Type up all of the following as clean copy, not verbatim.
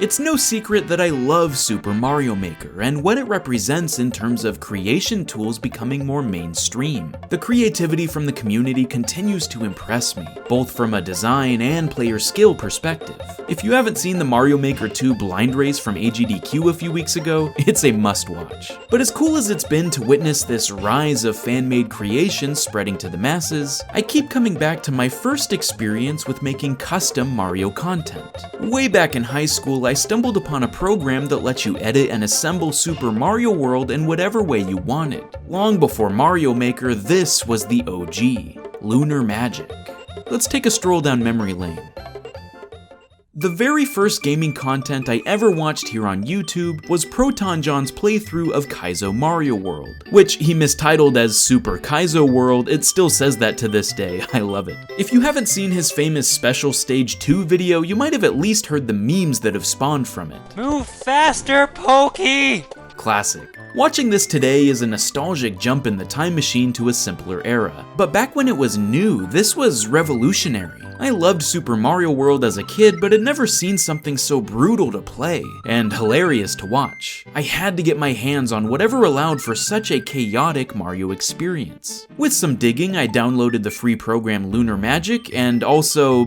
It's no secret that I love Super Mario Maker and what it represents in terms of creation tools becoming more mainstream. The creativity from the community continues to impress me, both from a design and player skill perspective. If you haven't seen the Mario Maker 2 blind race from AGDQ a few weeks ago, it's a must-watch. But as cool as it's been to witness this rise of fan-made creations spreading to the masses, I keep coming back to my first experience with making custom Mario content. Way back in high school, I stumbled upon a program that lets you edit and assemble Super Mario World in whatever way you wanted. Long before Mario Maker, this was the OG, Lunar Magic. Let's take a stroll down memory lane. The very first gaming content I ever watched here on YouTube was ProtonJon's playthrough of Kaizo Mario World, which he mistitled as Super Kaizo World. It still says that to this day, I love it. If you haven't seen his famous Special Stage 2 video, you might have at least heard the memes that have spawned from it. Move faster, Pokey! Classic. Watching this today is a nostalgic jump in the time machine to a simpler era, but back when it was new, this was revolutionary. I loved Super Mario World as a kid, but had never seen something so brutal to play and hilarious to watch. I had to get my hands on whatever allowed for such a chaotic Mario experience. With some digging, I downloaded the free program Lunar Magic and also,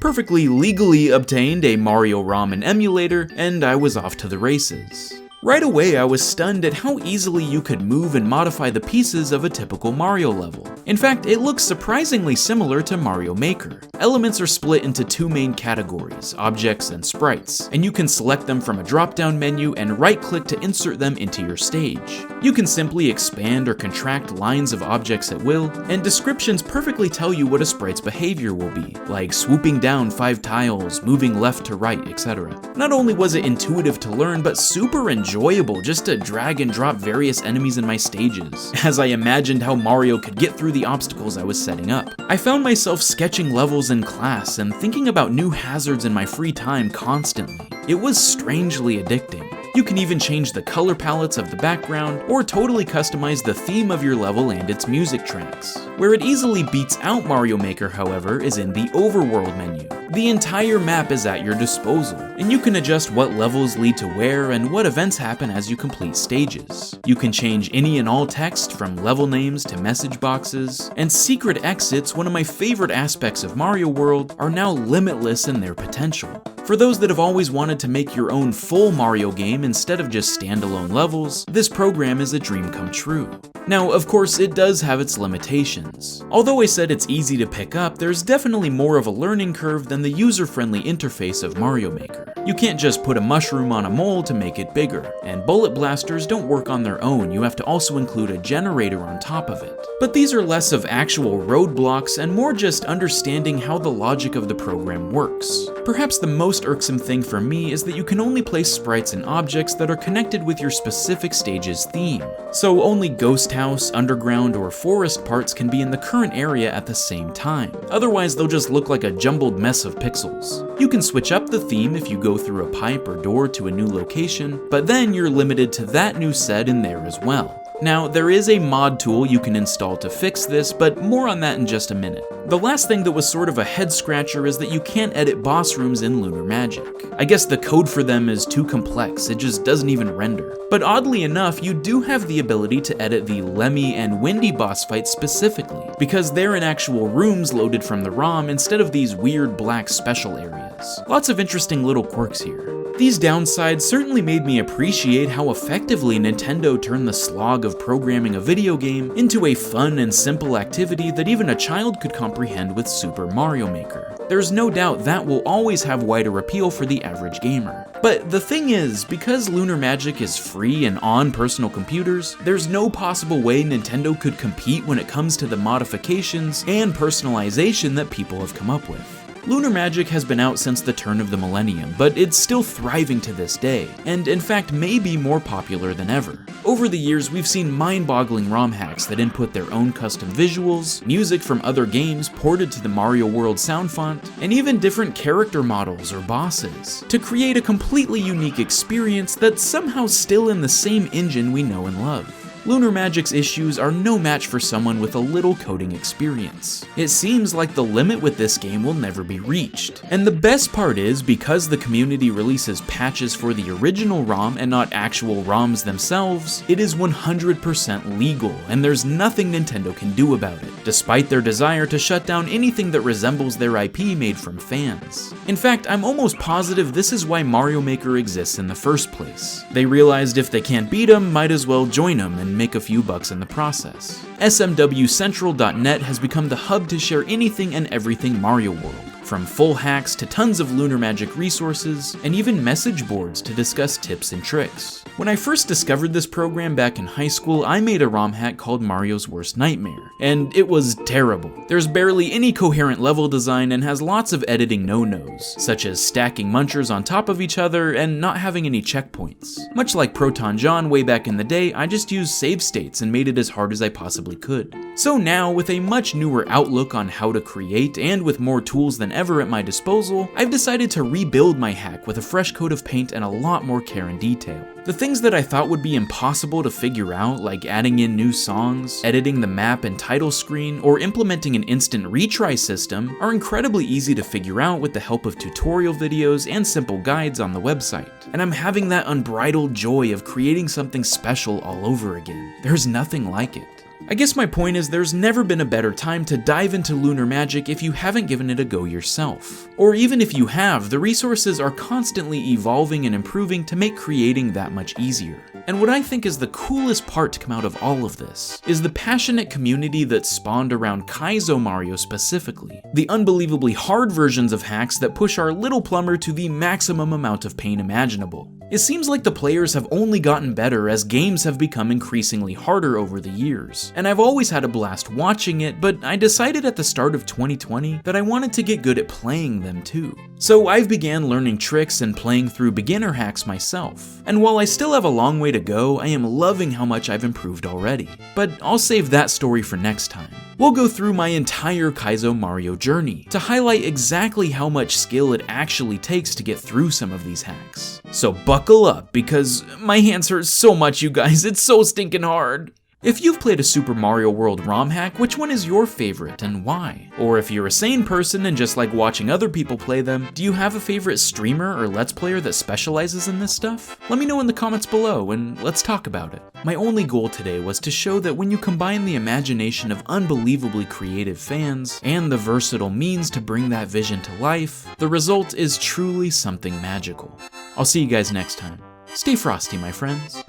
perfectly legally obtained a Mario Ramen emulator, and I was off to the races. Right away, I was stunned at how easily you could move and modify the pieces of a typical Mario level. In fact, it looks surprisingly similar to Mario Maker. Elements are split into two main categories, objects and sprites, and you can select them from a drop-down menu and right-click to insert them into your stage. You can simply expand or contract lines of objects at will, and descriptions perfectly tell you what a sprite's behavior will be, like swooping down 5 tiles, moving left to right, etc. Not only was it intuitive to learn, but super enjoyable just to drag and drop various enemies in my stages, as I imagined how Mario could get through the obstacles I was setting up. I found myself sketching levels in class and thinking about new hazards in my free time constantly. It was strangely addicting. You can even change the color palettes of the background, or totally customize the theme of your level and its music tracks. Where it easily beats out Mario Maker, however, is in the Overworld menu. The entire map is at your disposal, and you can adjust what levels lead to where and what events happen as you complete stages. You can change any and all text from level names to message boxes, and secret exits, one of my favorite aspects of Mario World, are now limitless in their potential. For those that have always wanted to make your own full Mario game instead of just standalone levels, this program is a dream come true. Now, of course, it does have its limitations. Although I said it's easy to pick up, there's definitely more of a learning curve than the user-friendly interface of Mario Maker. You can't just put a mushroom on a mole to make it bigger, and bullet blasters don't work on their own, you have to also include a generator on top of it. But these are less of actual roadblocks and more just understanding how the logic of the program works. Perhaps the most irksome thing for me is that you can only place sprites and objects that are connected with your specific stage's theme. So only Ghost House, Underground, or Forest parts can be in the current area at the same time. Otherwise, they'll just look like a jumbled mess of pixels. You can switch up the theme if you go through a pipe or door to a new location, but then you're limited to that new set in there as well. Now, there is a mod tool you can install to fix this, but more on that in just a minute. The last thing that was sort of a head scratcher is that you can't edit boss rooms in Lunar Magic. I guess the code for them is too complex, it just doesn't even render. But oddly enough, you do have the ability to edit the Lemmy and Windy boss fights specifically, because they're in actual rooms loaded from the ROM instead of these weird black special areas. Lots of interesting little quirks here. These downsides certainly made me appreciate how effectively Nintendo turned the slog of programming a video game into a fun and simple activity that even a child could comprehend with Super Mario Maker. There's no doubt that will always have wider appeal for the average gamer. But the thing is, because Lunar Magic is free and on personal computers, there's no possible way Nintendo could compete when it comes to the modifications and personalization that people have come up with. Lunar Magic has been out since the turn of the millennium, but it's still thriving to this day, and in fact may be more popular than ever. Over the years, we've seen mind-boggling ROM hacks that input their own custom visuals, music from other games ported to the Mario World sound font, and even different character models or bosses, to create a completely unique experience that's somehow still in the same engine we know and love. Lunar Magic's issues are no match for someone with a little coding experience. It seems like the limit with this game will never be reached. And the best part is, because the community releases patches for the original ROM and not actual ROMs themselves, it is 100% legal, and there's nothing Nintendo can do about it, despite their desire to shut down anything that resembles their IP made from fans. In fact, I'm almost positive this is why Mario Maker exists in the first place. They realized if they can't beat them, might as well join them and make a few bucks in the process. SMWCentral.net has become the hub to share anything and everything Mario World, from full hacks to tons of Lunar Magic resources, and even message boards to discuss tips and tricks. When I first discovered this program back in high school, I made a ROM hack called Mario's Worst Nightmare, and it was terrible. There's barely any coherent level design and has lots of editing no-nos, such as stacking munchers on top of each other and not having any checkpoints. Much like Proton John way back in the day, I just used save states and made it as hard as I possibly could. So now, with a much newer outlook on how to create and with more tools than ever at my disposal, I've decided to rebuild my hack with a fresh coat of paint and a lot more care and detail. The things that I thought would be impossible to figure out, like adding in new songs, editing the map and title screen, or implementing an instant retry system, are incredibly easy to figure out with the help of tutorial videos and simple guides on the website. And I'm having that unbridled joy of creating something special all over again. There's nothing like it. I guess my point is there's never been a better time to dive into Lunar Magic if you haven't given it a go yourself. Or even if you have, the resources are constantly evolving and improving to make creating that much easier. And what I think is the coolest part to come out of all of this is the passionate community that spawned around Kaizo Mario specifically. The unbelievably hard versions of hacks that push our little plumber to the maximum amount of pain imaginable. It seems like the players have only gotten better as games have become increasingly harder over the years, and I've always had a blast watching it, but I decided at the start of 2020 that I wanted to get good at playing them too. So I've began learning tricks and playing through beginner hacks myself, and while I still have a long way to go, I am loving how much I've improved already. But I'll save that story for next time. We'll go through my entire Kaizo Mario journey to highlight exactly how much skill it actually takes to get through some of these hacks. So buckle up, because my hands hurt so much, you guys, it's so stinking hard. If you've played a Super Mario World ROM hack, which one is your favorite and why? Or if you're a sane person and just like watching other people play them, do you have a favorite streamer or Let's Player that specializes in this stuff? Let me know in the comments below and let's talk about it. My only goal today was to show that when you combine the imagination of unbelievably creative fans and the versatile means to bring that vision to life, the result is truly something magical. I'll see you guys next time. Stay frosty, my friends.